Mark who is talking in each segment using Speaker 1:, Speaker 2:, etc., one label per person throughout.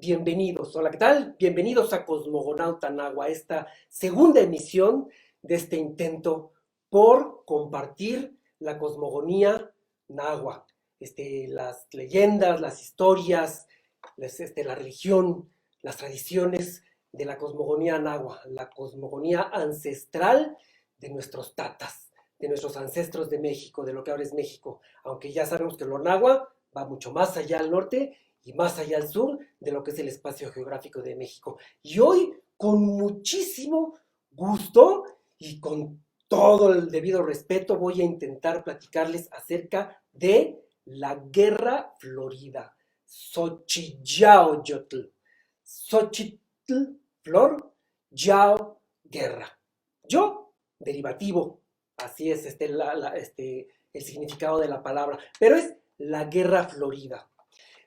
Speaker 1: Bienvenidos. Hola, ¿qué tal? Bienvenidos a Cosmogonauta Nahua, esta segunda emisión de este intento por compartir la cosmogonía nahua, las leyendas, las historias, la religión, las tradiciones de la cosmogonía nahua, la cosmogonía ancestral de nuestros tatas, de nuestros ancestros de México, de lo que ahora es México, aunque ya sabemos que lo nahua va mucho más allá al norte y más allá al sur de lo que es el espacio geográfico de México. Y hoy, con muchísimo gusto y con todo el debido respeto, voy a intentar platicarles acerca de la Guerra Florida, Xochillaoyotl. Xochitl, flor, yao, guerra. Yo, derivativo, así es el significado de la palabra, pero es la Guerra Florida.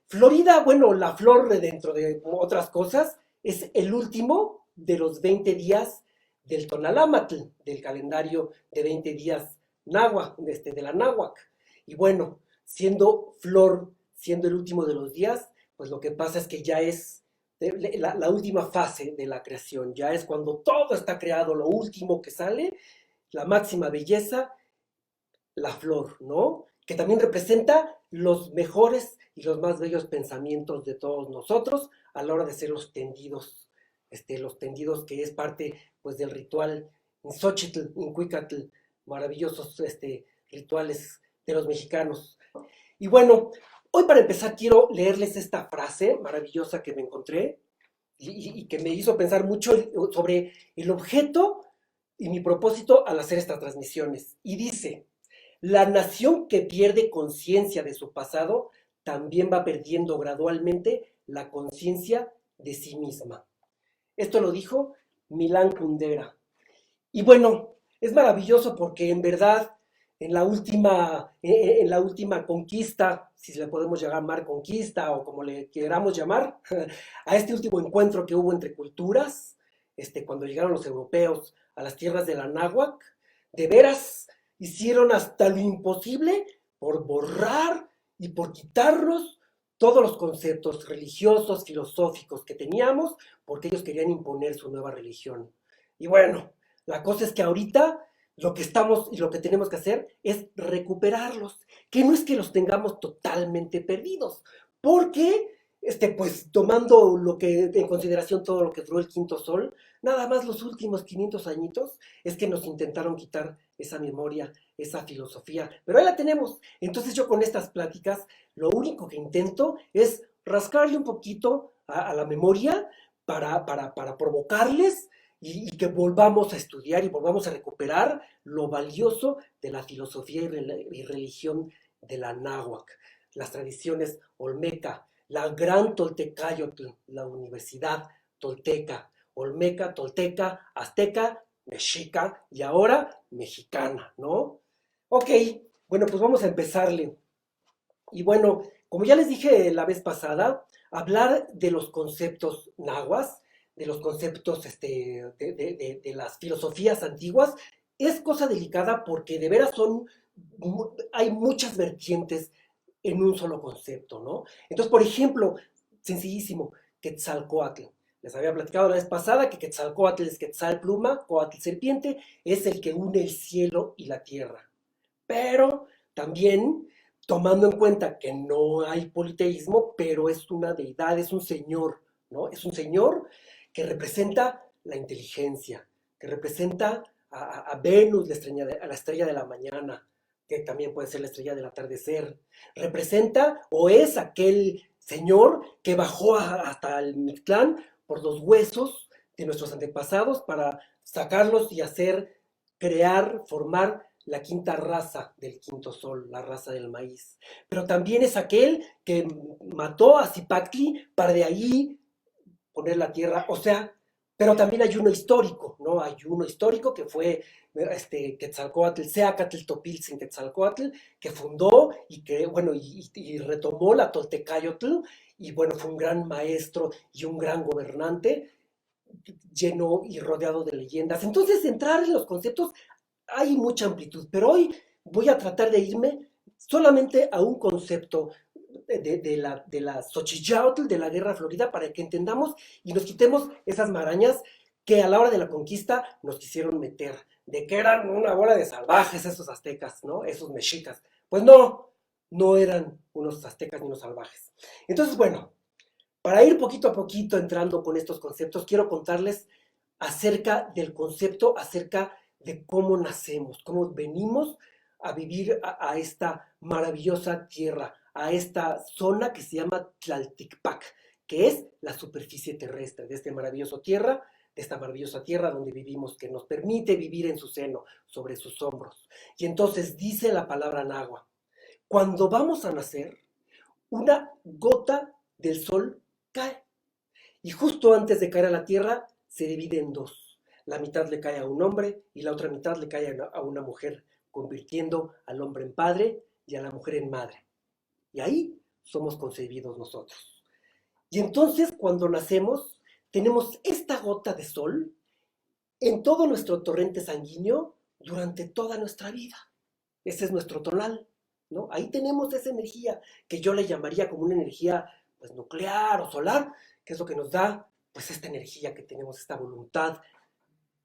Speaker 1: Florida, bueno, la flor dentro de otras cosas, es el último de los 20 días del Tonalámatl, del calendario de 20 días náhuatl, de la náhuatl. Y bueno, siendo flor, siendo el último de los días, pues lo que pasa es que ya es la última fase de la creación, ya es cuando todo está creado, lo último que sale, la máxima belleza, la flor, ¿no? Que también representa los mejores y los más bellos pensamientos de todos nosotros a la hora de ser los tendidos que es parte pues del ritual en Xochitl, en Cuicatl, maravillosos rituales de los mexicanos. Y bueno, hoy para empezar quiero leerles esta frase maravillosa que me encontré y que me hizo pensar mucho sobre el objeto y mi propósito al hacer estas transmisiones. Y dice: la nación que pierde conciencia de su pasado también va perdiendo gradualmente la conciencia de sí misma. Esto lo dijo Milán Kundera. Y bueno, es maravilloso porque en verdad en la última conquista, si le podemos llamar conquista o como le queramos llamar, a este último encuentro que hubo entre culturas, cuando llegaron los europeos a las tierras de la náhuatl, de veras hicieron hasta lo imposible por borrar y por quitarnos todos los conceptos religiosos, filosóficos que teníamos, porque ellos querían imponer su nueva religión. Y bueno, la cosa es que ahorita lo que estamos y lo que tenemos que hacer es recuperarlos, que no es que los tengamos totalmente perdidos, porque pues tomando lo que en consideración todo lo que duró el quinto sol, nada más los últimos 500 añitos es que nos intentaron quitar esa memoria, esa filosofía, pero ahí la tenemos. Entonces yo con estas pláticas lo único que intento es rascarle un poquito a la memoria para provocarles y que volvamos a estudiar y volvamos a recuperar lo valioso de la filosofía y religión de la náhuatl, las tradiciones olmeca, la gran Toltecayotl, la universidad tolteca, olmeca, tolteca, azteca, mexica y ahora mexicana, ¿no? Ok, bueno, pues vamos a empezarle. Y bueno, como ya les dije la vez pasada, hablar de los conceptos nahuas, de los conceptos de las filosofías antiguas, es cosa delicada porque de veras hay muchas vertientes en un solo concepto, ¿no? Entonces, por ejemplo, sencillísimo, Quetzalcoatl. Les había platicado la vez pasada que Quetzalcoatl es Quetzal pluma, Coatl serpiente, es el que une el cielo y la tierra. Pero también tomando en cuenta que no hay politeísmo, pero es una deidad, es un señor, ¿no? Es un señor que representa la inteligencia, que representa a Venus, a la estrella de la mañana, que también puede ser la estrella del atardecer. Representa o es aquel señor que bajó hasta el Mictlán por los huesos de nuestros antepasados para sacarlos y crear, formar la quinta raza del quinto sol, la raza del maíz. Pero también es aquel que mató a Zipactli para de ahí poner la tierra, o sea, pero también hay uno histórico, ¿no? Hay uno histórico que fue Quetzalcoatl, Seacatl Topiltzin Quetzalcoatl, que fundó y que, bueno, y retomó la Toltecayotl, y bueno, fue un gran maestro y un gran gobernante, lleno y rodeado de leyendas. Entonces, entrar en los conceptos hay mucha amplitud, pero hoy voy a tratar de irme solamente a un concepto de la Xochitl, de la Guerra Florida, para que entendamos y nos quitemos esas marañas que a la hora de la conquista nos quisieron meter, de que eran una bola de salvajes esos aztecas, ¿no? Esos mexicas. Pues no, no eran unos aztecas ni unos salvajes. Entonces, bueno, para ir poquito a poquito entrando con estos conceptos, quiero contarles acerca del concepto, acerca de cómo nacemos, cómo venimos a vivir a esta maravillosa tierra, a esta zona que se llama Tlalticpac, que es la superficie terrestre de esta maravillosa tierra donde vivimos, que nos permite vivir en su seno, sobre sus hombros. Y entonces dice la palabra náhuatl: cuando vamos a nacer, una gota del sol cae. Y justo antes de caer a la tierra, se divide en dos. La mitad le cae a un hombre y la otra mitad le cae a una mujer, convirtiendo al hombre en padre y a la mujer en madre. Y ahí somos concebidos nosotros. Y entonces, cuando nacemos, tenemos esta gota de sol en todo nuestro torrente sanguíneo durante toda nuestra vida. Ese es nuestro tonal, ¿no? Ahí tenemos esa energía que yo le llamaría como una energía, pues, nuclear o solar, que es lo que nos da, pues, esta energía que tenemos, esta voluntad,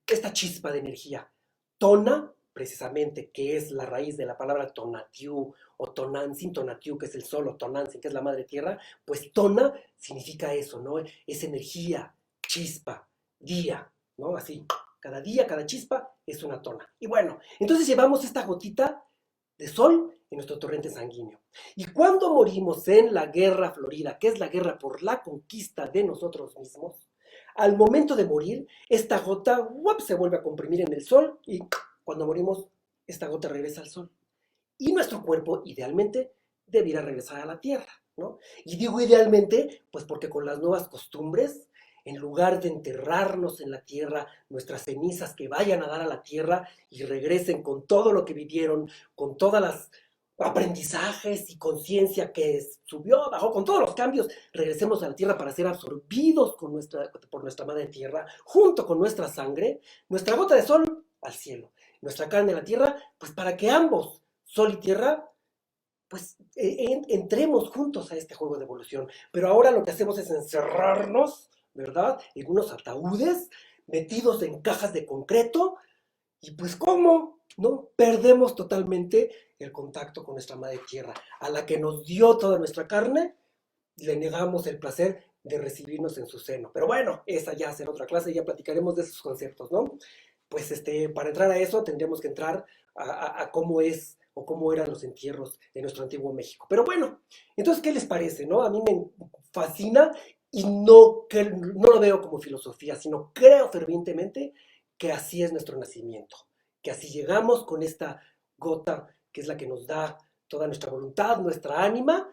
Speaker 1: esta chispa de energía. Tona, precisamente, que es la raíz de la palabra Tonatiuh o Tonantzin, Tonatiuh, que es el sol, o Tonantzin, que es la madre tierra, pues Tona significa eso, ¿no? Es energía, chispa, día, ¿no? Así, cada día, cada chispa es una tona. Y bueno, entonces llevamos esta gotita de sol en nuestro torrente sanguíneo. Y cuando morimos en la Guerra Florida, que es la guerra por la conquista de nosotros mismos, al momento de morir, esta gota se vuelve a comprimir en el sol y cuando morimos, esta gota regresa al sol. Y nuestro cuerpo, idealmente, debiera regresar a la tierra, ¿no? Y digo idealmente, pues porque con las nuevas costumbres, en lugar de enterrarnos en la tierra, nuestras cenizas que vayan a dar a la tierra y regresen con todo lo que vivieron, con todas las aprendizajes y conciencia que subió, bajó, con todos los cambios, regresemos a la tierra para ser absorbidos por nuestra madre tierra, junto con nuestra sangre, nuestra gota de sol al cielo, nuestra carne a la tierra, pues para que ambos, sol y tierra, pues entremos juntos a este juego de evolución. Pero ahora lo que hacemos es encerrarnos, ¿verdad? En unos ataúdes, metidos en cajas de concreto, y pues ¿cómo? ¿No? Perdemos totalmente el contacto con nuestra madre tierra, a la que nos dio toda nuestra carne, le negamos el placer de recibirnos en su seno. Pero bueno, esa ya será otra clase, ya platicaremos de esos conceptos, ¿no? Pues para entrar a eso tendremos que entrar a cómo es o cómo eran los entierros en nuestro antiguo México. Pero bueno, entonces, ¿qué les parece, no? A mí me fascina y no lo veo como filosofía, sino creo fervientemente que así es nuestro nacimiento, que así llegamos con esta gota que es la que nos da toda nuestra voluntad, nuestra ánima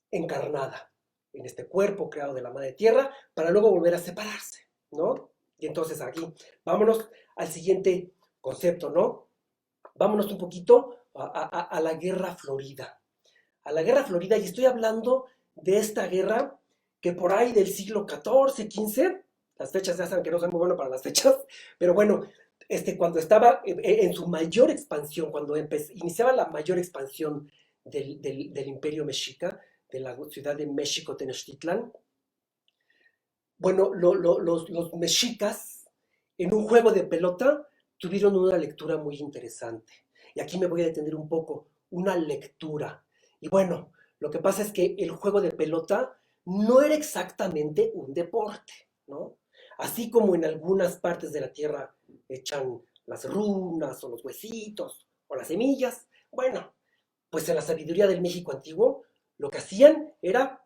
Speaker 1: encarnada en este cuerpo creado de la madre tierra, para luego volver a separarse, ¿no? Y entonces aquí, vámonos al siguiente concepto, ¿no? Vámonos un poquito a la Guerra Florida. A la Guerra Florida, y estoy hablando de esta guerra que por ahí del siglo XIV, XV, las fechas ya saben que no soy muy bueno para las fechas, pero bueno, cuando estaba en su mayor expansión, cuando iniciaba la mayor expansión del Imperio Mexica, de la ciudad de México Tenochtitlan, bueno, los mexicas en un juego de pelota tuvieron una lectura muy interesante. Y aquí me voy a detener un poco, una lectura. Y bueno, lo que pasa es que el juego de pelota no era exactamente un deporte, ¿no? Así como en algunas partes de la tierra echan las runas o los huesitos o las semillas, bueno, pues en la sabiduría del México antiguo lo que hacían era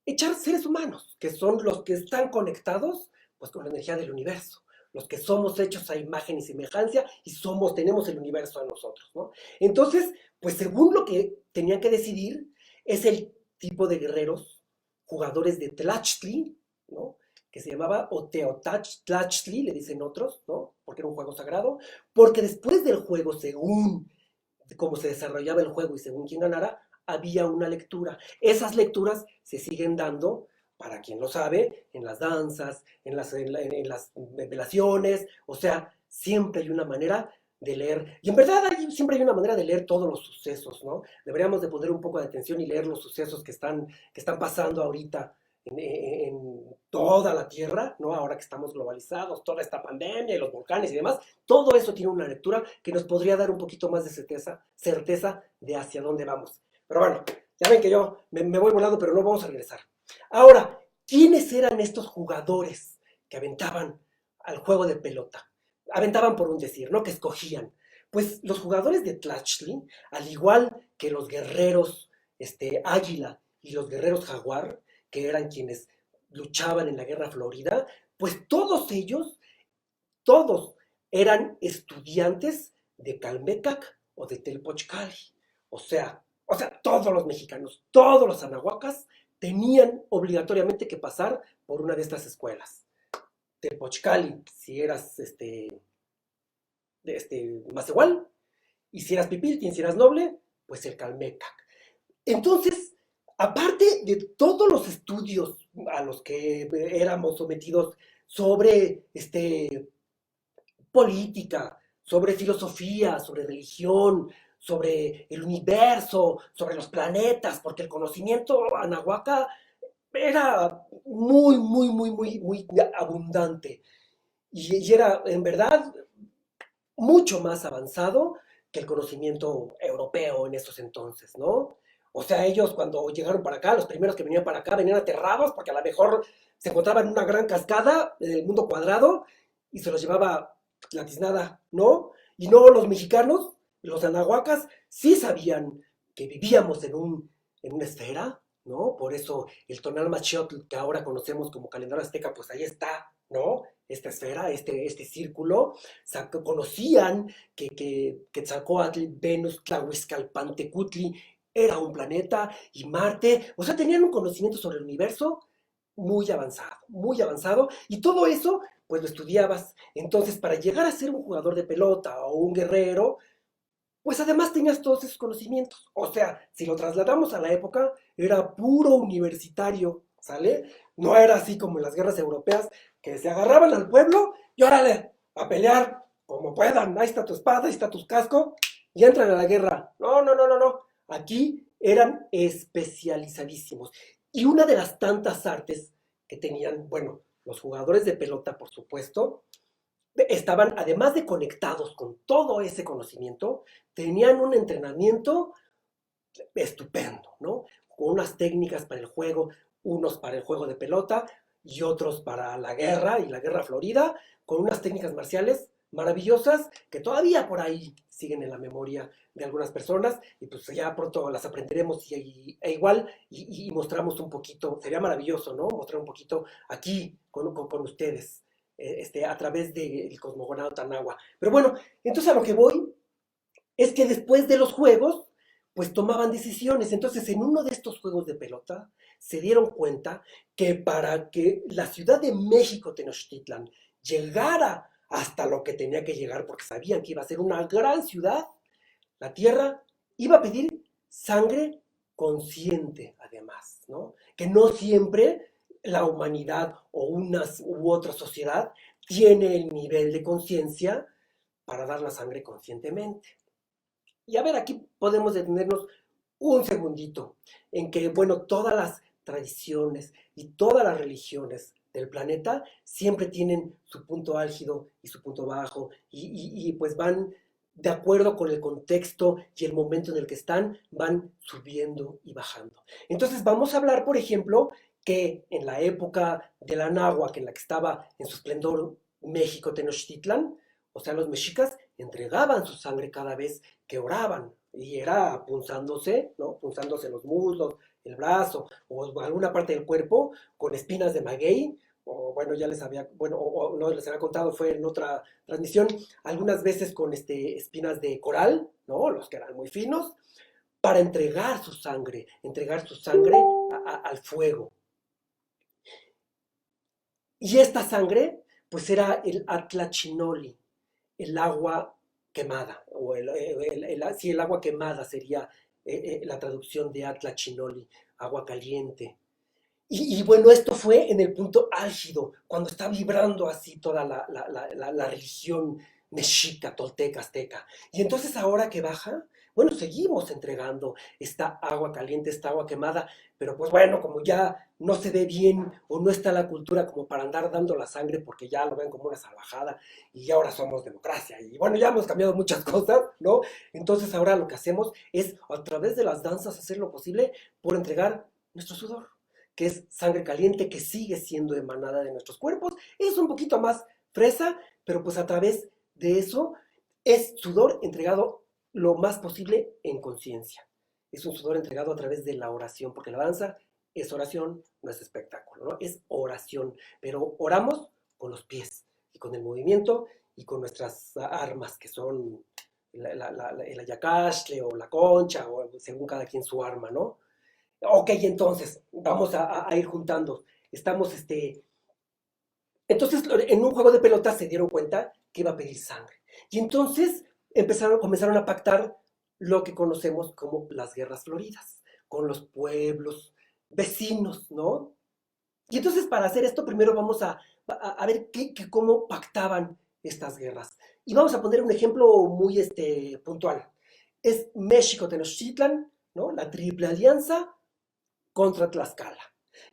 Speaker 1: echar seres humanos, que son los que están conectados pues con la energía del universo, los que somos hechos a imagen y semejanza y tenemos el universo a nosotros, ¿no? Entonces, pues según lo que tenían que decidir, es el tipo de guerreros, jugadores de Tlachtli, ¿no? Que se llamaba Oteotlachtli, le dicen otros, ¿no? Porque era un juego sagrado, porque después del juego, según cómo se desarrollaba el juego y según quién ganara, había una lectura. Esas lecturas se siguen dando, para quien lo sabe, en las danzas, en las velaciones, o sea, siempre hay una manera de leer. Y en verdad siempre hay una manera de leer todos los sucesos, ¿no? Deberíamos de poner un poco de atención y leer los sucesos que están pasando ahorita en toda la Tierra, ¿no? Ahora que estamos globalizados, toda esta pandemia y los volcanes y demás, todo eso tiene una lectura que nos podría dar un poquito más de certeza de hacia dónde vamos. Pero bueno, ya ven que yo me voy volando, pero no vamos a regresar. Ahora, ¿quiénes eran estos jugadores que aventaban al juego de pelota? Aventaban por un decir, ¿no? Que escogían. Pues los jugadores de Tlachtli, al igual que los guerreros Águila y los guerreros Jaguar, que eran quienes luchaban en la Guerra Florida, pues todos eran estudiantes de Calmecac o de Telpochcali. O sea, todos los mexicanos, todos los anahuacas tenían obligatoriamente que pasar por una de estas escuelas. Telpochcali, si eras Macehual, y si eras Pipiltin, si eras noble, pues el Calmecac. Entonces, aparte de todos los estudios a los que éramos sometidos sobre política, sobre filosofía, sobre religión, sobre el universo, sobre los planetas, porque el conocimiento anahuaca era muy, muy, muy, muy, muy abundante y era en verdad mucho más avanzado que el conocimiento europeo en esos entonces, ¿no? O sea, ellos cuando llegaron para acá, los primeros que venían para acá, venían aterrados porque a lo mejor se encontraban en una gran cascada en el mundo cuadrado y se los llevaba la tiznada, ¿no? Y no los mexicanos, los anahuacas, sí sabían que vivíamos en una esfera, ¿no? Por eso el tonal machiotl que ahora conocemos como calendario azteca, pues ahí está, ¿no? Esta esfera, este círculo, conocían que Quetzalcóatl, Venus, Tlahuizcalpantecutli era un planeta y Marte, o sea, tenían un conocimiento sobre el universo muy avanzado, y todo eso, pues lo estudiabas. Entonces, para llegar a ser un jugador de pelota o un guerrero, pues además tenías todos esos conocimientos. O sea, si lo trasladamos a la época, era puro universitario, ¿sale? No era así como en las guerras europeas, que se agarraban al pueblo y órale, a pelear como puedan. Ahí está tu espada, ahí está tu casco y entran a la guerra. No, no, no, no, no. Aquí eran especializadísimos. Y una de las tantas artes que tenían, bueno, los jugadores de pelota, por supuesto, estaban, además de conectados con todo ese conocimiento, tenían un entrenamiento estupendo, ¿no? Con unas técnicas para el juego, unos para el juego de pelota y otros para la guerra y la guerra florida, con unas técnicas marciales maravillosas que todavía por ahí siguen en la memoria de algunas personas y pues ya pronto las aprenderemos e igual y mostramos un poquito, sería maravilloso, ¿no? Mostrar un poquito aquí con ustedes a través del cosmogonado Tanagua. Pero bueno, entonces a lo que voy es que después de los juegos, pues tomaban decisiones. Entonces, en uno de estos juegos de pelota, se dieron cuenta que para que la Ciudad de México, Tenochtitlan, llegara hasta lo que tenía que llegar, porque sabían que iba a ser una gran ciudad, la Tierra iba a pedir sangre consciente, además, ¿no? Que no siempre la humanidad o una u otra sociedad tiene el nivel de conciencia para dar la sangre conscientemente. Y a ver, aquí podemos detenernos un segundito en que, bueno, todas las tradiciones y todas las religiones del planeta siempre tienen su punto álgido y su punto bajo y pues van de acuerdo con el contexto y el momento en el que están, van subiendo y bajando. Entonces vamos a hablar, por ejemplo, que en la época de la náhuatl, en la que estaba en su esplendor México Tenochtitlan, o sea, los mexicas entregaban su sangre cada vez que oraban, y era punzándose, ¿no? Punzándose los muslos, el brazo, o alguna parte del cuerpo, con espinas de maguey, o bueno, ya les había, bueno, o no les había contado, fue en otra transmisión, algunas veces con espinas de coral, ¿no? Los que eran muy finos, para entregar su sangre al fuego. Y esta sangre, pues era el atlachinoli, el agua quemada, o sí, el agua quemada sería la traducción de Atlachinoli, agua caliente. Y bueno, esto fue en el punto álgido, cuando está vibrando así toda la religión mexica, tolteca, azteca. Y entonces ahora que baja, bueno, seguimos entregando esta agua caliente, esta agua quemada, pero pues bueno, como ya no se ve bien o no está la cultura como para andar dando la sangre porque ya lo ven como una salvajada y ya ahora somos democracia y bueno, ya hemos cambiado muchas cosas, ¿no? Entonces ahora lo que hacemos es a través de las danzas hacer lo posible por entregar nuestro sudor, que es sangre caliente que sigue siendo emanada de nuestros cuerpos. Es un poquito más fresa, pero pues a través de eso es sudor entregado lo más posible en conciencia. Es un sudor entregado a través de la oración, porque la danza es oración, no es espectáculo, ¿no? Es oración, pero oramos con los pies y con el movimiento y con nuestras armas, que son el ayacastle o la concha, o según cada quien su arma, ¿no? Ok, entonces, vamos a ir juntando. Estamos, entonces, en un juego de pelotas se dieron cuenta que iba a pedir sangre. Y entonces comenzaron a pactar lo que conocemos como las guerras floridas, con los pueblos vecinos, ¿no? Y entonces para hacer esto, primero vamos a ver cómo pactaban estas guerras. Y vamos a poner un ejemplo muy puntual. Es México-Tenochtitlan, ¿no? La Triple Alianza contra Tlaxcala.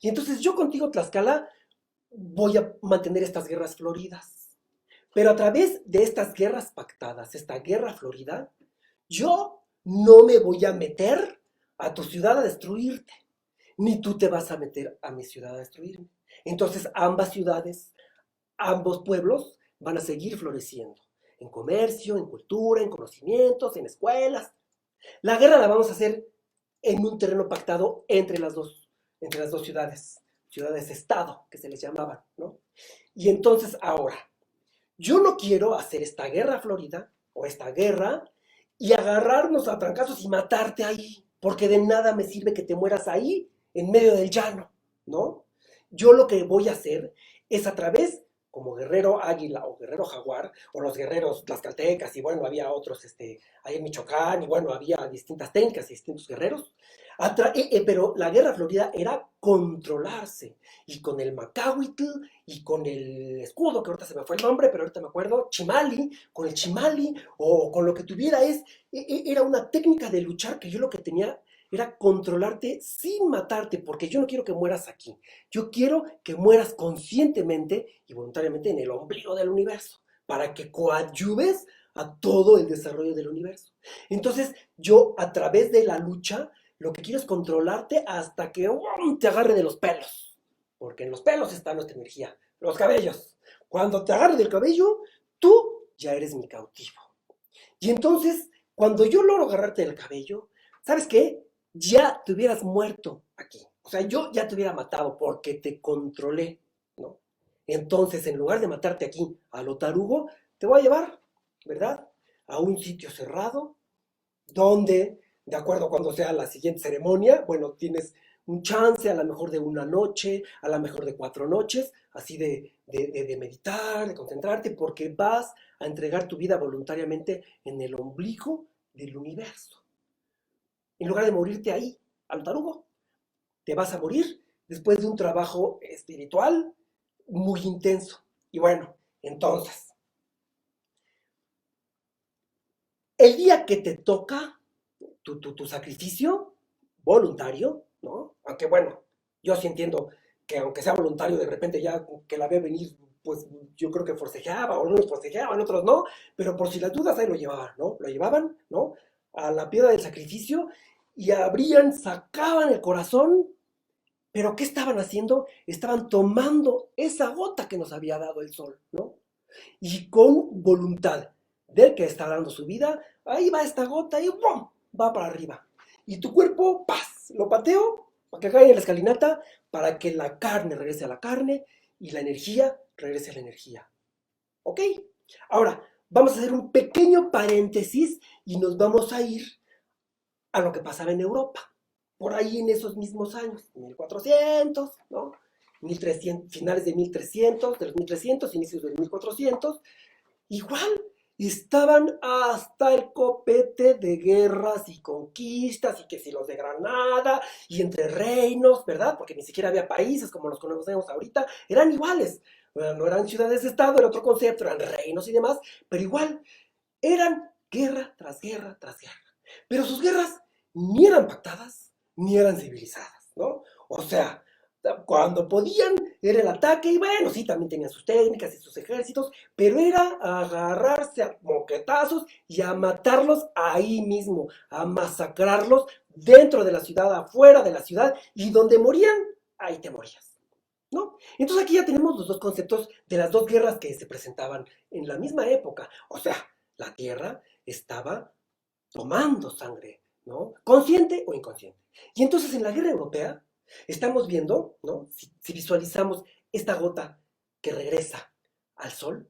Speaker 1: Y entonces yo contigo, Tlaxcala, voy a mantener estas guerras floridas. Pero a través de estas guerras pactadas, esta guerra florida, yo no me voy a meter a tu ciudad a destruirte, ni tú te vas a meter a mi ciudad a destruirme. Entonces ambas ciudades, ambos pueblos van a seguir floreciendo, en comercio, en cultura, en conocimientos, en escuelas. La guerra la vamos a hacer en un terreno pactado entre las dos ciudades, ciudades-estado, que se les llamaban, ¿no? Y entonces ahora, yo no quiero hacer esta guerra florida o esta guerra y agarrarnos a trancazos y matarte ahí, porque de nada me sirve que te mueras ahí, en medio del llano, ¿no? Yo lo que voy a hacer es a través, como guerrero águila o guerrero jaguar, o los guerreros tlaxcaltecas, y bueno, había otros ahí en Michoacán, y bueno, había distintas técnicas y distintos guerreros, pero la guerra florida era controlarse, y con el macahuitl, y con el escudo, que ahorita se me fue el nombre, pero ahorita me acuerdo, chimali, con el chimali, o con lo que tuviera, era una técnica de luchar que yo lo que tenía era controlarte sin matarte, porque yo no quiero que mueras aquí. Yo quiero que mueras conscientemente y voluntariamente en el ombligo del universo, para que coadyuves a todo el desarrollo del universo. Entonces, yo a través de la lucha, lo que quiero es controlarte hasta que te agarre de los pelos, porque en los pelos está nuestra energía, los cabellos. Cuando te agarre del cabello, tú ya eres mi cautivo. Y entonces, cuando yo logro agarrarte del cabello, ¿sabes qué? Ya te hubieras muerto aquí. O sea, yo ya te hubiera matado porque te controlé, ¿no? Entonces, en lugar de matarte aquí a lo tarugo, te voy a llevar, ¿verdad? A un sitio cerrado, donde, de acuerdo a cuando sea la siguiente ceremonia, bueno, tienes un chance a lo mejor de una noche, a lo mejor de 4 noches, así de meditar, de concentrarte, porque vas a entregar tu vida voluntariamente en el ombligo del universo. En lugar de morirte ahí, al tarugo, te vas a morir después de un trabajo espiritual muy intenso. Y bueno, entonces, el día que te toca tu sacrificio voluntario, ¿no? Aunque bueno, yo sí entiendo que aunque sea voluntario, de repente ya que la ve venir, pues yo creo que forcejeaba, o algunos forcejeaban, otros no, pero por si las dudas ahí lo llevaban, ¿no? Lo llevaban, ¿no? A la piedra del sacrificio y abrían, sacaban el corazón, pero ¿qué estaban haciendo? Estaban tomando esa gota que nos había dado el sol, ¿no? Y con voluntad del que está dando su vida, ahí va esta gota y ¡bum! Va para arriba. Y tu cuerpo, ¡paz! Lo pateo para que caiga en la escalinata, para que la carne regrese a la carne y la energía regrese a la energía. ¿Ok? Ahora, vamos a hacer un pequeño paréntesis y nos vamos a ir a lo que pasaba en Europa. Por ahí en esos mismos años, 1400, ¿no? 1300, finales de 1300, de los 1300, inicios de los 1400, igual estaban hasta el copete de guerras y conquistas, y que si los de Granada, y entre reinos, ¿verdad? Porque ni siquiera había países como los conocemos ahorita, eran iguales. No eran ciudades de Estado, era otro concepto, eran reinos y demás, pero igual eran guerra tras guerra tras guerra. Pero sus guerras ni eran pactadas, ni eran civilizadas, ¿no? O sea, cuando podían era el ataque, y bueno, sí, también tenían sus técnicas y sus ejércitos, pero era agarrarse a moquetazos y a matarlos ahí mismo, a masacrarlos dentro de la ciudad, afuera de la ciudad, y donde morían, ahí te morías, ¿no? Entonces aquí ya tenemos los dos conceptos de las dos guerras que se presentaban en la misma época. O sea, la tierra estaba tomando sangre, ¿no? Consciente o inconsciente. Y entonces en la guerra europea estamos viendo, ¿no? Si visualizamos esta gota que regresa al sol,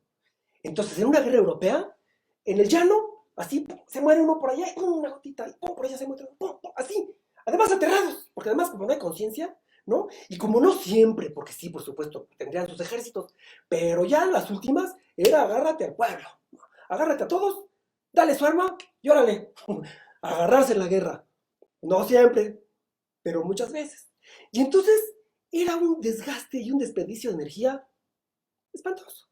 Speaker 1: entonces en una guerra europea, en el llano, así se muere uno por allá, y pum, una gotita, y pum, por allá se muere, pum, pum, así. Además aterrados, porque además como no hay conciencia, ¿no? Y como no siempre, porque sí, por supuesto, tendrían sus ejércitos, pero ya las últimas era agárrate al pueblo, ¿no? Agárrate a todos, dale su arma y órale, agarrarse en la guerra. No siempre, pero muchas veces. Y entonces era un desgaste y un desperdicio de energía espantoso.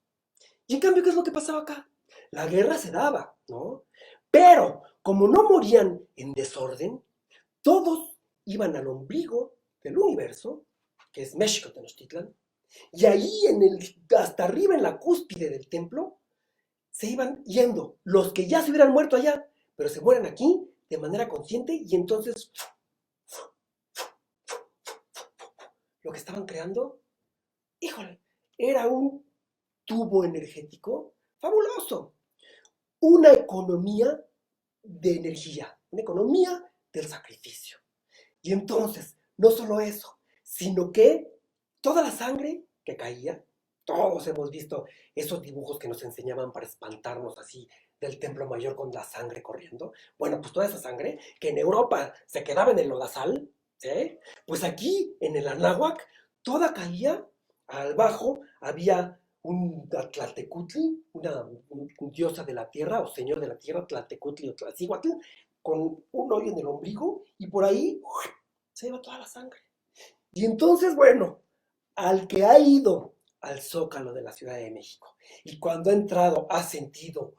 Speaker 1: Y en cambio, ¿qué es lo que pasaba acá? La guerra se daba, ¿no? Pero como no morían en desorden, todos iban al ombligo del universo, que es México Tenochtitlan, y ahí hasta arriba en la cúspide del templo, se iban yendo los que ya se hubieran muerto allá, pero se mueren aquí de manera consciente y entonces lo que estaban creando, híjole, era un tubo energético fabuloso, una economía de energía, una economía del sacrificio. Y entonces, no solo eso, sino que toda la sangre que caía, todos hemos visto esos dibujos que nos enseñaban para espantarnos así del templo mayor con la sangre corriendo. Bueno, pues toda esa sangre que en Europa se quedaba en el lodazal, ¿sí? Pues aquí en el Anáhuac, toda caía, al bajo había un Tlaltecutli, una diosa de la tierra o señor de la tierra, Tlaltecutli o Tlatzíhuatl, con un hoyo en el ombligo y por ahí se iba toda la sangre. Y entonces, bueno, al que ha ido al Zócalo de la Ciudad de México y cuando ha entrado ha sentido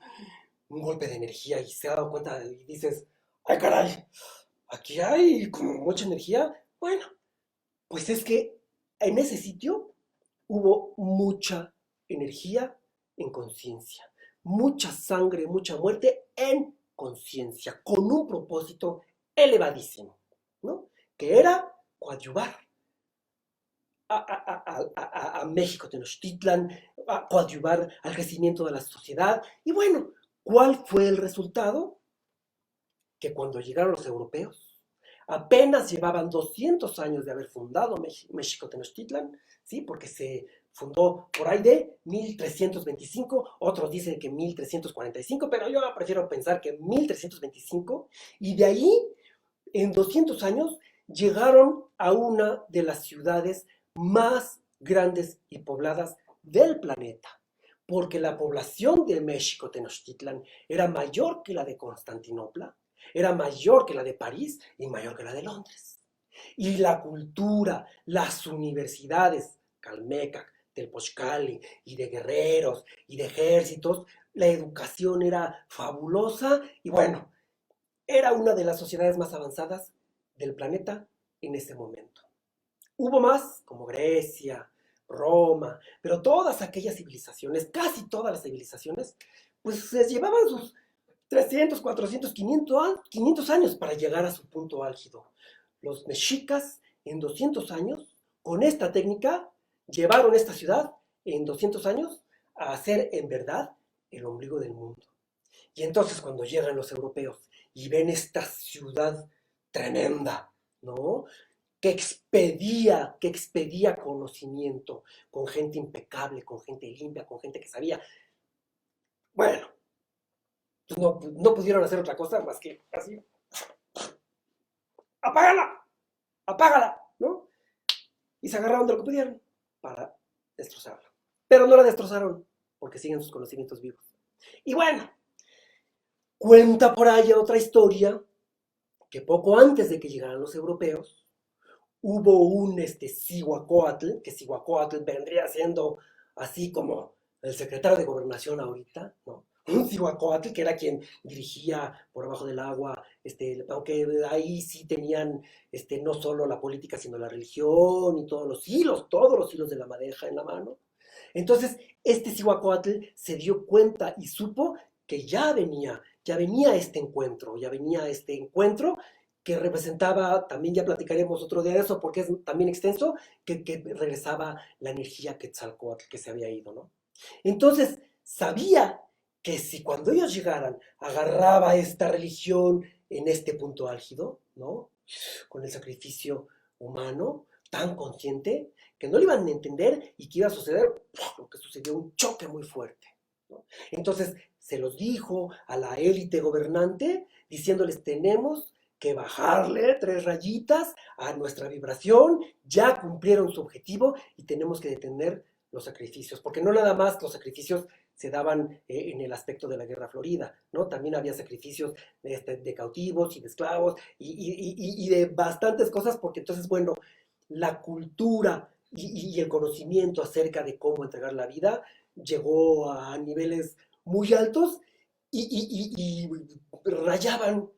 Speaker 1: un golpe de energía y se ha dado cuenta y dices, ay caray, aquí hay como mucha energía. Bueno, pues es que en ese sitio hubo mucha energía en conciencia, mucha sangre, mucha muerte en conciencia, con un propósito elevadísimo, ¿no? Que era coadyuvar a México Tenochtitlan, a coadyuvar al crecimiento de la sociedad. Y bueno, ¿cuál fue el resultado? Que cuando llegaron los europeos, apenas llevaban 200 años de haber fundado México Tenochtitlan, ¿sí? Porque se fundó por ahí de 1325, otros dicen que 1345, pero yo prefiero pensar que 1325, y de ahí, en 200 años, llegaron a una de las ciudades más grandes y pobladas del planeta, porque la población de México Tenochtitlan era mayor que la de Constantinopla, era mayor que la de París y mayor que la de Londres. Y la cultura, las universidades, Calmecac, del Pochcali, y de guerreros, y de ejércitos, la educación era fabulosa y bueno, era una de las sociedades más avanzadas del planeta en ese momento. Hubo más, como Grecia, Roma, pero todas aquellas civilizaciones, casi todas las civilizaciones, pues se llevaban sus 300, 400, 500 años para llegar a su punto álgido. Los mexicas en 200 años, con esta técnica, llevaron esta ciudad en 200 años a ser en verdad el ombligo del mundo. Y entonces cuando llegan los europeos y ven esta ciudad tremenda, ¿no? Que expedía conocimiento, con gente impecable, con gente limpia, con gente que sabía. Bueno, pues no pudieron hacer otra cosa más que así, apágala, apágala, ¿no? Y se agarraron de lo que pudieron para destrozarla. Pero no la destrozaron, porque siguen sus conocimientos vivos. Y bueno, cuenta por ahí otra historia, que poco antes de que llegaran los europeos, hubo un Cihuacóatl, que Cihuacóatl vendría siendo así como el secretario de Gobernación ahorita, ¿no? Un Cihuacóatl, que era quien dirigía por abajo del agua, aunque ahí sí tenían no solo la política, sino la religión y todos los hilos de la madeja en la mano. Entonces, este Cihuacóatl se dio cuenta y supo que ya venía este encuentro que representaba, también ya platicaremos otro día de eso porque es también extenso, que regresaba la energía Quetzalcóatl que se había ido, ¿no? Entonces, sabía que si cuando ellos llegaran agarraba esta religión en este punto álgido, ¿no? Con el sacrificio humano tan consciente, que no lo iban a entender y que iba a suceder lo que sucedió, un choque muy fuerte, ¿no? Entonces, se los dijo a la élite gobernante, diciéndoles, tenemos que bajarle 3 rayitas a nuestra vibración, ya cumplieron su objetivo y tenemos que detener los sacrificios, porque no nada más los sacrificios se daban en el aspecto de la guerra florida, ¿no? También había sacrificios de cautivos y de esclavos y de bastantes cosas, porque entonces, bueno, la cultura y el conocimiento acerca de cómo entregar la vida llegó a niveles muy altos y rayaban,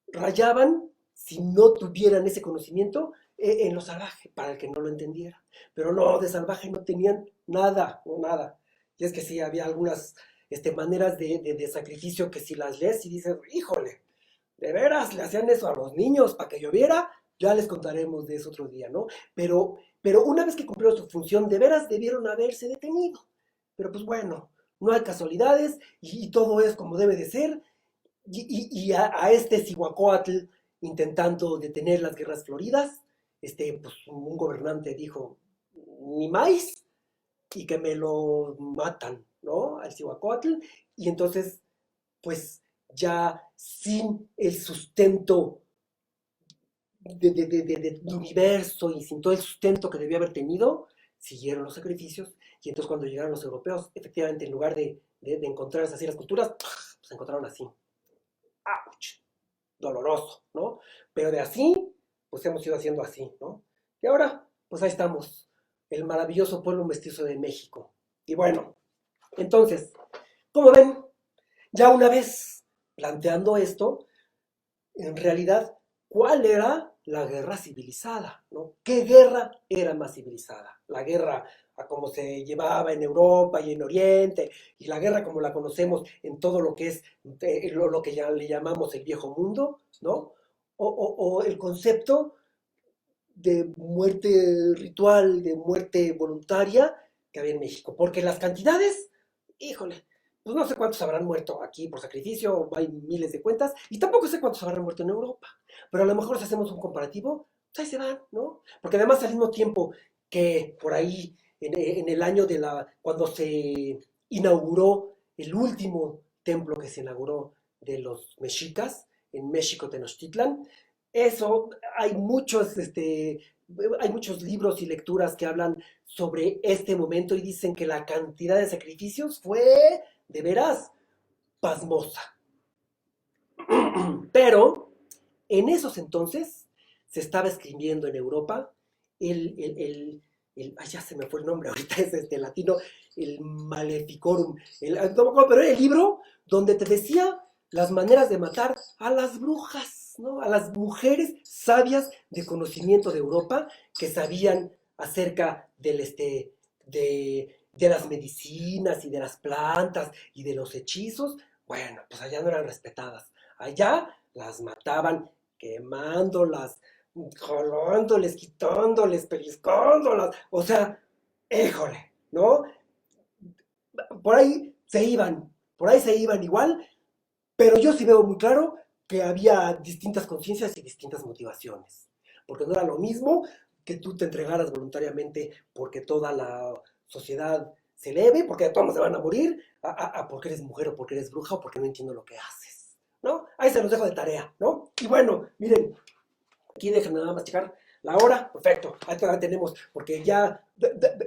Speaker 1: rayaban si no tuvieran ese conocimiento en lo salvaje, para el que no lo entendiera. Pero no, de salvaje no tenían nada, no nada. Y es que sí, había algunas maneras de sacrificio que si las lees y dices, híjole, de veras le hacían eso a los niños para que lloviera, ya les contaremos de eso otro día, ¿no? Pero una vez que cumplieron su función, de veras debieron haberse detenido. Pero pues bueno, no hay casualidades y todo es como debe de ser. Y a este Cihuacóatl intentando detener las guerras floridas, pues un gobernante dijo, ni más, y que me lo matan, ¿no? Al Cihuacóatl, y entonces, pues ya sin el sustento del universo y sin todo el sustento que debía haber tenido, siguieron los sacrificios, y entonces cuando llegaron los europeos, efectivamente, en lugar de encontrar así las culturas, pues encontraron así. ¡Auch! Doloroso, ¿no? Pero de así, pues hemos ido haciendo así, ¿no? Y ahora, pues ahí estamos, el maravilloso pueblo mestizo de México. Y bueno, entonces, como ven, ya una vez planteando esto, en realidad, ¿cuál era la guerra civilizada? ¿No? ¿Qué guerra era más civilizada? La guerra a como se llevaba en Europa y en Oriente, y la guerra como la conocemos en todo lo que es lo que ya le llamamos el viejo mundo, ¿no? O el concepto de muerte ritual, de muerte voluntaria que había en México. Porque las cantidades, híjole, pues no sé cuántos habrán muerto aquí por sacrificio, hay miles de cuentas, y tampoco sé cuántos habrán muerto en Europa. Pero a lo mejor si hacemos un comparativo, pues ahí se van, ¿no? Porque además al mismo tiempo que por ahí, en el año cuando se inauguró el último templo que se inauguró de los mexicas, en México Tenochtitlan, eso, hay muchos libros y lecturas que hablan sobre este momento y dicen que la cantidad de sacrificios fue de veras pasmosa. Pero en esos entonces se estaba escribiendo en Europa ay, ya se me fue el nombre, ahorita es latino, el Maleficorum, no me acuerdo, pero era el libro donde te decía las maneras de matar a las brujas, ¿no? A las mujeres sabias de conocimiento de Europa que sabían acerca de las medicinas y de las plantas y de los hechizos. Bueno, pues allá no eran respetadas. Allá las mataban quemándolas, jalándoles, quitándoles, pellizcándolas. O sea, híjole, ¿no? Por ahí por ahí se iban igual, pero yo sí veo muy claro que había distintas conciencias y distintas motivaciones. Porque no era lo mismo que tú te entregaras voluntariamente porque toda la sociedad se eleve, porque de todos se van a morir, a porque eres mujer o porque eres bruja o porque no entiendo lo que haces, ¿no? Ahí se los dejo de tarea, ¿no? Y bueno, miren, aquí déjenme nada más checar la hora, perfecto, ahí todavía tenemos, porque ya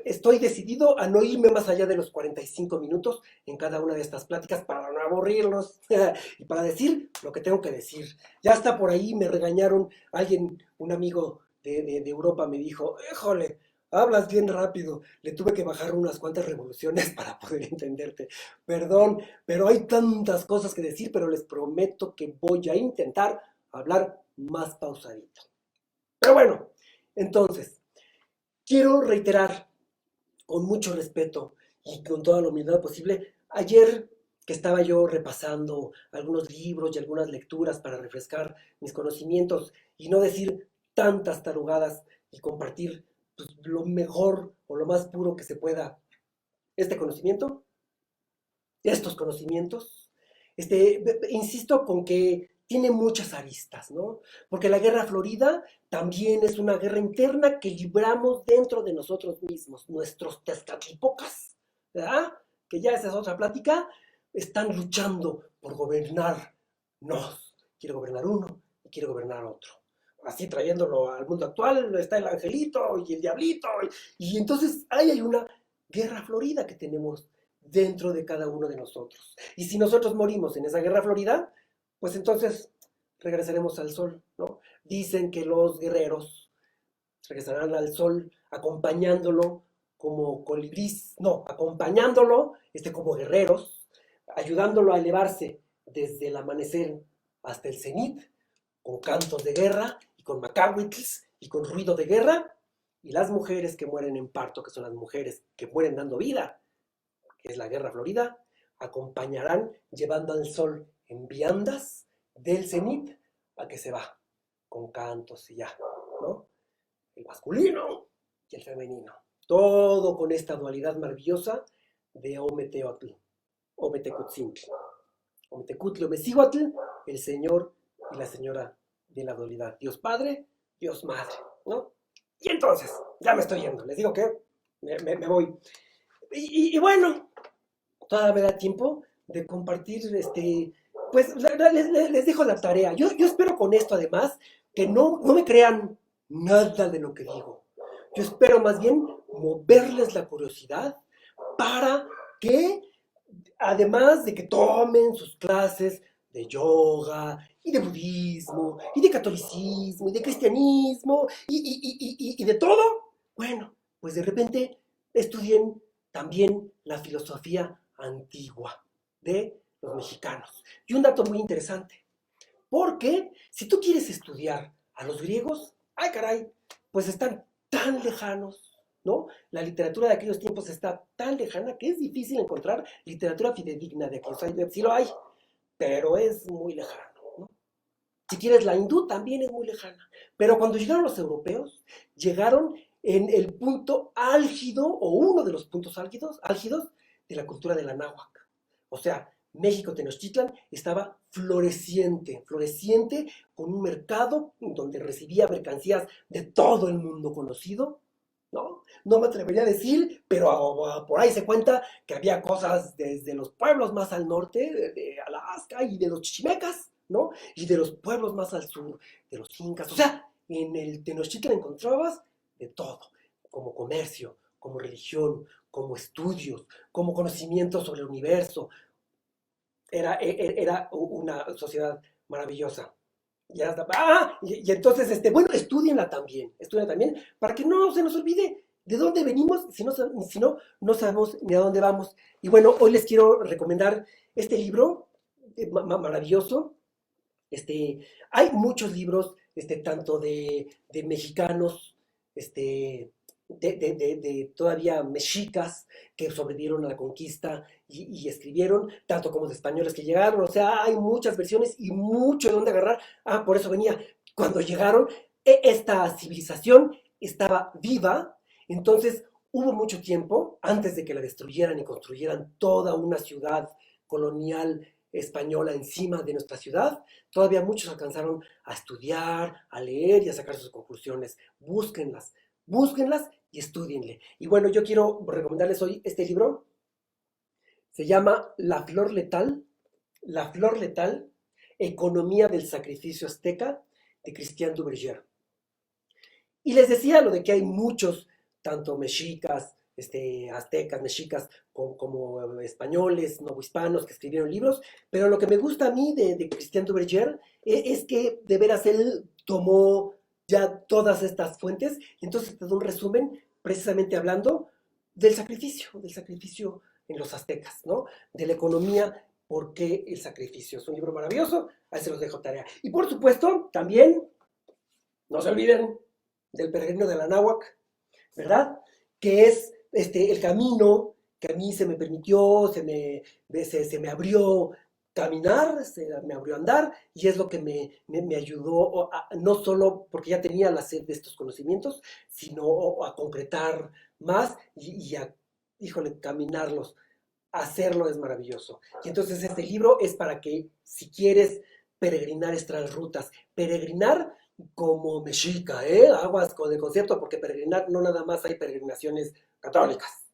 Speaker 1: estoy decidido a no irme más allá de los 45 minutos en cada una de estas pláticas para no aburrirlos y para decir lo que tengo que decir. Ya está por ahí, me regañaron, un amigo de Europa me dijo, híjole, Hablas bien rápido. Le tuve que bajar unas cuantas revoluciones para poder entenderte. Perdón, pero hay tantas cosas que decir, pero les prometo que voy a intentar hablar más pausadito. Pero bueno, entonces, quiero reiterar con mucho respeto y con toda la humildad posible, ayer que estaba yo repasando algunos libros y algunas lecturas para refrescar mis conocimientos y no decir tantas tarugadas y compartir pues, lo mejor o lo más puro que se pueda este conocimiento, estos conocimientos, insisto con que tiene muchas aristas, ¿no? Porque la guerra florida también es una guerra interna que libramos dentro de nosotros mismos, nuestros tezcatlipocas, ¿verdad? Que ya esa es otra plática, están luchando por gobernarnos. Quiere gobernar uno y quiere gobernar otro. Así trayéndolo al mundo actual, está el angelito y el diablito, y entonces ahí hay una guerra florida que tenemos dentro de cada uno de nosotros. Y si nosotros morimos en esa guerra florida, pues entonces regresaremos al sol, ¿no? Dicen que los guerreros regresarán al sol acompañándolo como colibrís, no, acompañándolo como guerreros, ayudándolo a elevarse desde el amanecer hasta el cenit, con cantos de guerra y con macahuitls y con ruido de guerra, y las mujeres que mueren en parto, que son las mujeres que mueren dando vida, que es la guerra florida, acompañarán llevando al sol en viandas del cenit a que se va, con cantos y ya, ¿no? El masculino y el femenino. Todo con esta dualidad maravillosa de Ometeotl, Ometecutzintli. Ometecutli, Omecihuatl, el señor y la señora de la dualidad. Dios Padre, Dios Madre, ¿no? Y entonces, ya me estoy yendo, les digo que me voy. Y bueno, todavía me da tiempo de compartir, pues les dejo la tarea. Yo espero con esto además que no me crean nada de lo que digo. Yo espero más bien moverles la curiosidad para que, además de que tomen sus clases de yoga y de budismo y de catolicismo y de cristianismo y de todo, bueno, pues de repente estudien también la filosofía antigua de los mexicanos. Y un dato muy interesante, porque si tú quieres estudiar a los griegos, ay caray, pues están tan lejanos, ¿no? La literatura de aquellos tiempos está tan lejana que es difícil encontrar literatura fidedigna de aquellos años. Sí lo hay, pero es muy lejano, ¿no? Si quieres, la hindú también es muy lejana. Pero cuando llegaron los europeos, llegaron en el punto álgido, o uno de los puntos álgidos de la cultura de la náhuatl. O sea, México Tenochtitlan estaba floreciente, floreciente, con un mercado donde recibía mercancías de todo el mundo conocido, ¿no? No me atrevería a decir, pero por ahí se cuenta que había cosas desde los pueblos más al norte, de Alaska y de los chichimecas, ¿no? Y de los pueblos más al sur, de los incas. O sea, en el Tenochtitlan encontrabas de todo, como comercio, como religión, como estudios, como conocimiento sobre el universo. Era una sociedad maravillosa. Y entonces, bueno, estudienla también, para que no se nos olvide de dónde venimos, si no, no sabemos ni a dónde vamos. Y bueno, hoy les quiero recomendar este libro maravilloso. Hay muchos libros, tanto de mexicanos, de todavía mexicas que sobrevivieron a la conquista y escribieron, tanto como de españoles que llegaron. O sea, hay muchas versiones y mucho de dónde agarrar. Ah, por eso venía. Cuando llegaron, esta civilización estaba viva, entonces hubo mucho tiempo antes de que la destruyeran y construyeran toda una ciudad colonial española encima de nuestra ciudad. Todavía muchos alcanzaron a estudiar, a leer y a sacar sus conclusiones. Búsquenlas, búsquenlas y estudienle. Y bueno, yo quiero recomendarles hoy este libro. Se llama La Flor Letal, Economía del Sacrificio Azteca, de Christian Duverger. Y les decía lo de que hay muchos, tanto mexicas, aztecas, mexicas, como españoles, novohispanos que escribieron libros, pero lo que me gusta a mí de Christian Duverger es que de veras él tomó ya todas estas fuentes y entonces te da un resumen precisamente hablando del sacrificio en los aztecas, ¿no? De la economía, ¿por qué el sacrificio? Es un libro maravilloso, ahí se los dejo tarea. Y por supuesto, también, no se olviden del peregrino de la Náhuac, ¿verdad? Que es el camino que a mí se me permitió, se me abrió caminar, se me abrió andar, y es lo que me ayudó no solo porque ya tenía la sed de estos conocimientos, sino a concretar más y a, híjole, caminarlos. Hacerlo es maravilloso. Y entonces este libro es para que si quieres peregrinar estas rutas, peregrinar como mexica, aguas con el concepto, porque peregrinar no nada más hay peregrinaciones católicas,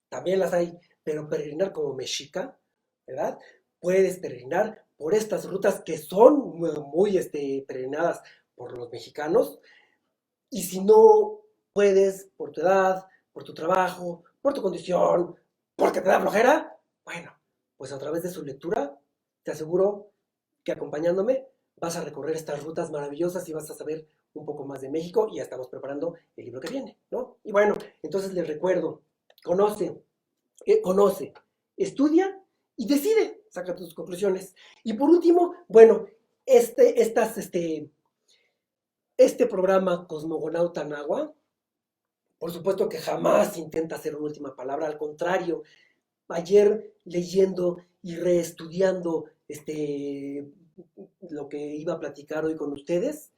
Speaker 1: también las hay, pero peregrinar como mexica, ¿verdad? Puedes peregrinar por estas rutas que son muy peregrinadas por los mexicanos, y si no puedes, por tu edad, por tu trabajo, por tu condición, porque te da flojera, bueno, pues a través de su lectura, te aseguro que acompañándome vas a recorrer estas rutas maravillosas y vas a saber un poco más de México y ya estamos preparando el libro que viene, ¿no? Y bueno, entonces les recuerdo, conoce, conoce, estudia y decide, saca tus conclusiones. Y por último, bueno, este programa Cosmogonauta Nahua, por supuesto que jamás intenta hacer una última palabra, al contrario, ayer leyendo y reestudiando lo que iba a platicar hoy con ustedes,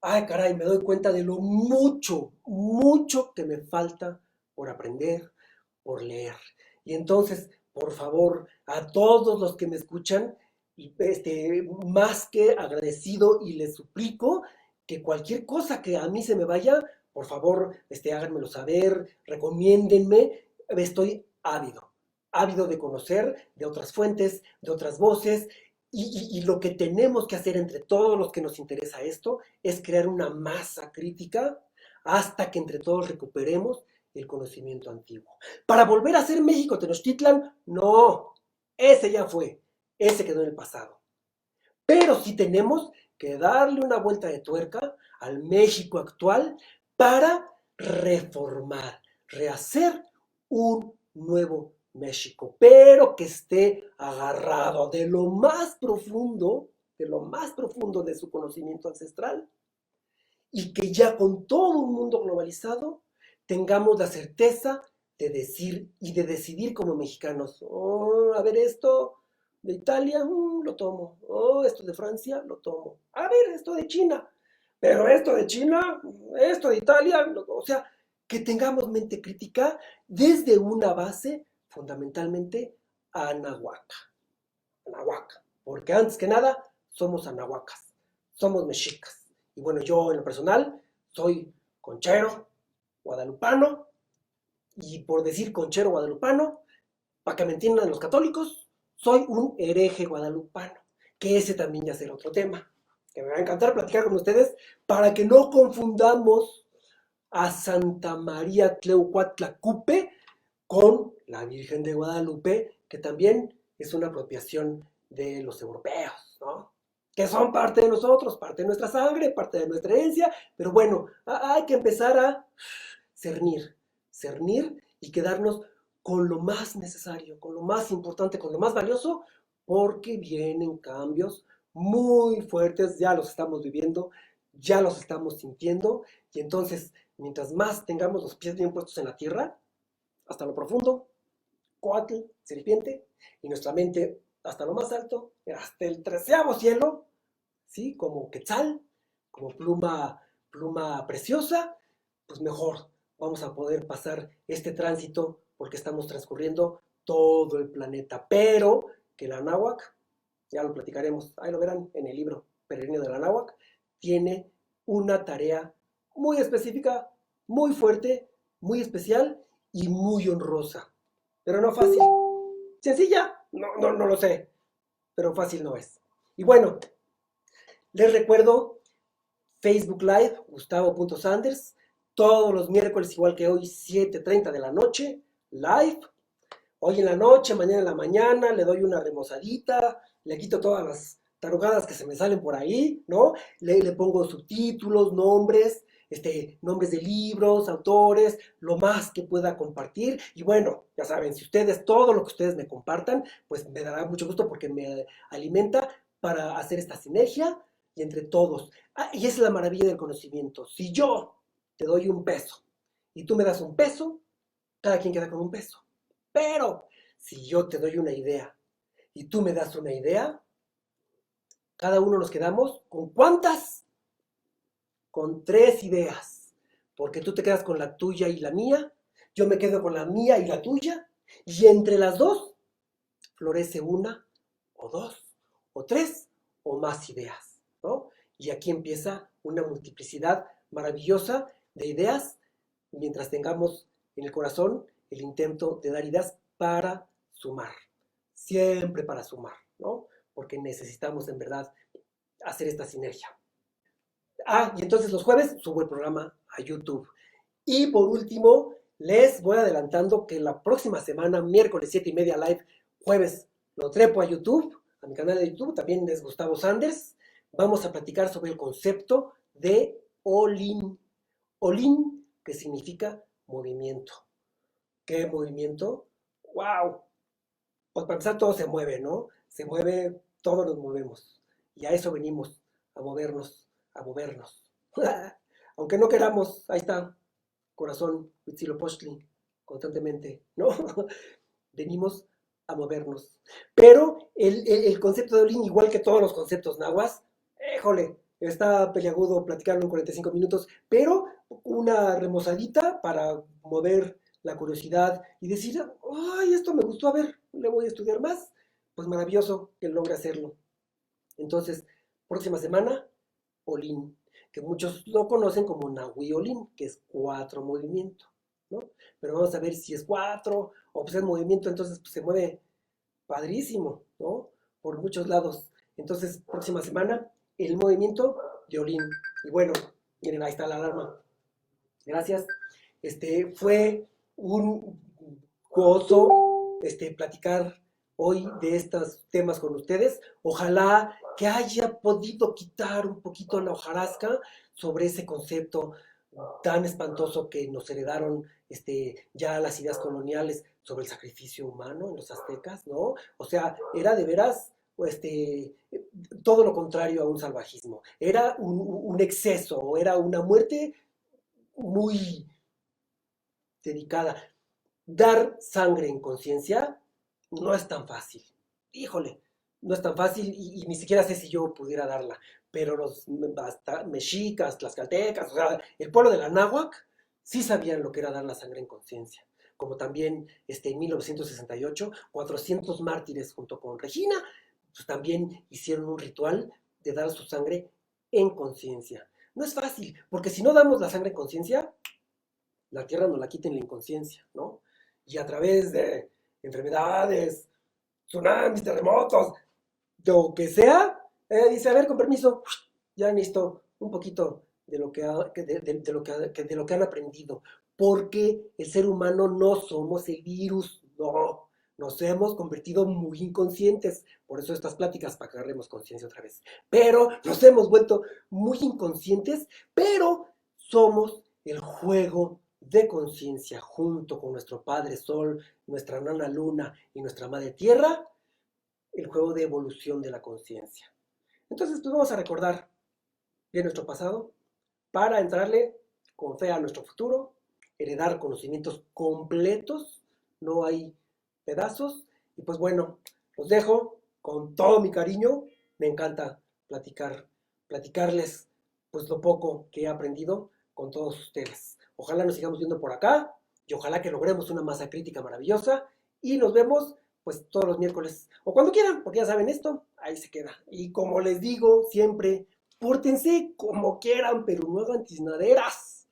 Speaker 1: ay caray, me doy cuenta de lo mucho, mucho que me falta por aprender, por leer. Y entonces, por favor, a todos los que me escuchan, más que agradecido y les suplico que cualquier cosa que a mí se me vaya, por favor, háganmelo saber, recomiéndenme, estoy ávido de conocer de otras fuentes, de otras voces, y lo que tenemos que hacer entre todos los que nos interesa esto es crear una masa crítica hasta que entre todos recuperemos el conocimiento antiguo. Para volver a ser México Tenochtitlan, no, ese ya fue, ese quedó en el pasado. Pero sí tenemos que darle una vuelta de tuerca al México actual para reformar, rehacer un nuevo México, pero que esté agarrado de lo más profundo de su conocimiento ancestral, y que ya con todo un mundo globalizado tengamos la certeza de decir y de decidir como mexicanos, oh, a ver esto de Italia, lo tomo, oh, esto de Francia, lo tomo, a ver esto de China, pero esto de China, esto de Italia, o sea, que tengamos mente crítica desde una base fundamentalmente anahuaca, porque antes que nada somos anahuacas, somos mexicas. Y bueno, yo en lo personal soy conchero, guadalupano, y por decir conchero guadalupano, para que me entiendan los católicos, soy un hereje guadalupano, que ese también ya será otro tema, que me va a encantar platicar con ustedes, para que no confundamos a Santa María Tleucuatlacupe con la Virgen de Guadalupe, que también es una apropiación de los europeos, ¿no? Que son parte de nosotros, parte de nuestra sangre, parte de nuestra herencia, pero bueno, hay que empezar a cernir y quedarnos con lo más necesario, con lo más importante, con lo más valioso, porque vienen cambios muy fuertes, ya los estamos viviendo, ya los estamos sintiendo, y entonces, mientras más tengamos los pies bien puestos en la tierra, hasta lo profundo, coatl, serpiente, y nuestra mente hasta lo más alto, hasta el 13º cielo, ¿sí? Como quetzal, como pluma preciosa, pues mejor vamos a poder pasar este tránsito porque estamos transcurriendo todo el planeta. Pero que la náhuac, ya lo platicaremos, ahí lo verán en el libro Peregrino de la Náhuac, tiene una tarea muy específica, muy fuerte, muy especial y muy honrosa. Pero no fácil. ¿Sencilla? No lo sé. Pero fácil no es. Y bueno, les recuerdo Facebook Live, Gustavo.Sanders, todos los miércoles, igual que hoy, 7:30 de la noche, live. Hoy en la noche, mañana en la mañana, le doy una remozadita, le quito todas las tarugadas que se me salen por ahí, ¿no? Le pongo subtítulos, nombres, nombres de libros, autores, lo más que pueda compartir. Y bueno, ya saben, si ustedes, todo lo que ustedes me compartan, pues me dará mucho gusto porque me alimenta para hacer esta sinergia y entre todos. Y esa es la maravilla del conocimiento. Si yo te doy un peso y tú me das un peso, cada quien queda con un peso. Pero si yo te doy una idea y tú me das una idea, cada uno nos quedamos con ¿cuántas? Con 3 ideas. Porque tú te quedas con la tuya y la mía, yo me quedo con la mía y la tuya, y entre las dos florece una, o dos, o tres, o más ideas, ¿no? Y aquí empieza una multiplicidad maravillosa de ideas, mientras tengamos en el corazón el intento de dar ideas para sumar, siempre para sumar, ¿no? Porque necesitamos en verdad hacer esta sinergia. Y entonces los jueves subo el programa a YouTube. Y por último, les voy adelantando que la próxima semana, miércoles 7:30 live, jueves, lo trepo a YouTube, a mi canal de YouTube, también es Gustavo Sanders. Vamos a platicar sobre el concepto de all-in. All-in, que significa movimiento. ¿Qué movimiento? ¡Wow! Pues para empezar todo se mueve, ¿no? Se mueve, todos nos movemos. Y a eso venimos, a movernos, a movernos. Aunque no queramos, ahí está, corazón, Huitzilopochtli, constantemente, ¿no? Venimos a movernos. Pero el concepto de Olin, igual que todos los conceptos nahuas, ¡éjole! Está peliagudo platicarlo en 45 minutos, pero una remozadita para mover la curiosidad y decir, ¡ay, esto me gustó! A ver, le voy a estudiar más. Pues maravilloso que logre hacerlo. Entonces, próxima semana, Olin, que muchos lo conocen como Nahui Olin, que es 4 movimientos, ¿no? Pero vamos a ver si es 4 o pues es movimiento, entonces pues, se mueve padrísimo, ¿no? Por muchos lados. Entonces, próxima semana, el movimiento de Olin. Y bueno, miren, ahí está la alarma. Gracias. Fue un gozo platicar hoy de estos temas con ustedes. Ojalá que haya podido quitar un poquito la hojarasca sobre ese concepto tan espantoso que nos heredaron ya las ideas coloniales sobre el sacrificio humano en los aztecas, ¿no? O sea, era de veras todo lo contrario a un salvajismo. Era un exceso, era una muerte muy dedicada. Dar sangre en conciencia no es tan fácil. Híjole, no es tan fácil y ni siquiera sé si yo pudiera darla. Pero los mexicas, tlaxcaltecas, o sea, el pueblo de la náhuac, sí sabían lo que era dar la sangre en conciencia. Como también en 1968, 400 mártires junto con Regina, pues también hicieron un ritual de dar su sangre en conciencia. No es fácil, porque si no damos la sangre en conciencia, la tierra nos la quita en la inconsciencia, ¿no? Y a través de enfermedades, tsunamis, terremotos, lo que sea, dice, a ver, con permiso, ya necesito un poquito de lo que, de lo que han aprendido, porque el ser humano no somos el virus, no, nos hemos convertido muy inconscientes, por eso estas pláticas, para que agarremos conciencia otra vez, pero nos hemos vuelto muy inconscientes, pero somos el juego de conciencia junto con nuestro Padre Sol, nuestra Nana Luna y nuestra Madre Tierra, el juego de evolución de la conciencia. Entonces, pues vamos a recordar bien nuestro pasado para entrarle con fe a nuestro futuro, heredar conocimientos completos, no hay pedazos, y pues bueno, los dejo con todo mi cariño, me encanta platicarles pues lo poco que he aprendido con todos ustedes. Ojalá nos sigamos viendo por acá y ojalá que logremos una masa crítica maravillosa y nos vemos pues todos los miércoles o cuando quieran, porque ya saben esto, ahí se queda. Y como les digo siempre, pórtense como quieran, pero no hagan tiznaderas.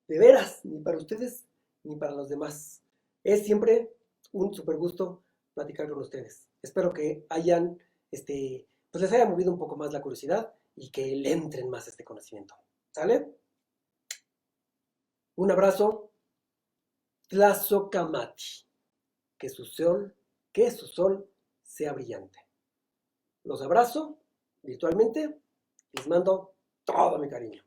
Speaker 1: De veras, ni para ustedes ni para los demás. Es siempre un super gusto platicar con ustedes. Espero que pues les haya movido un poco más la curiosidad y que le entren más a este conocimiento. ¿Sale? Un abrazo. Tlazocamati. Que su sol sea brillante. Los abrazo virtualmente. Les mando todo mi cariño.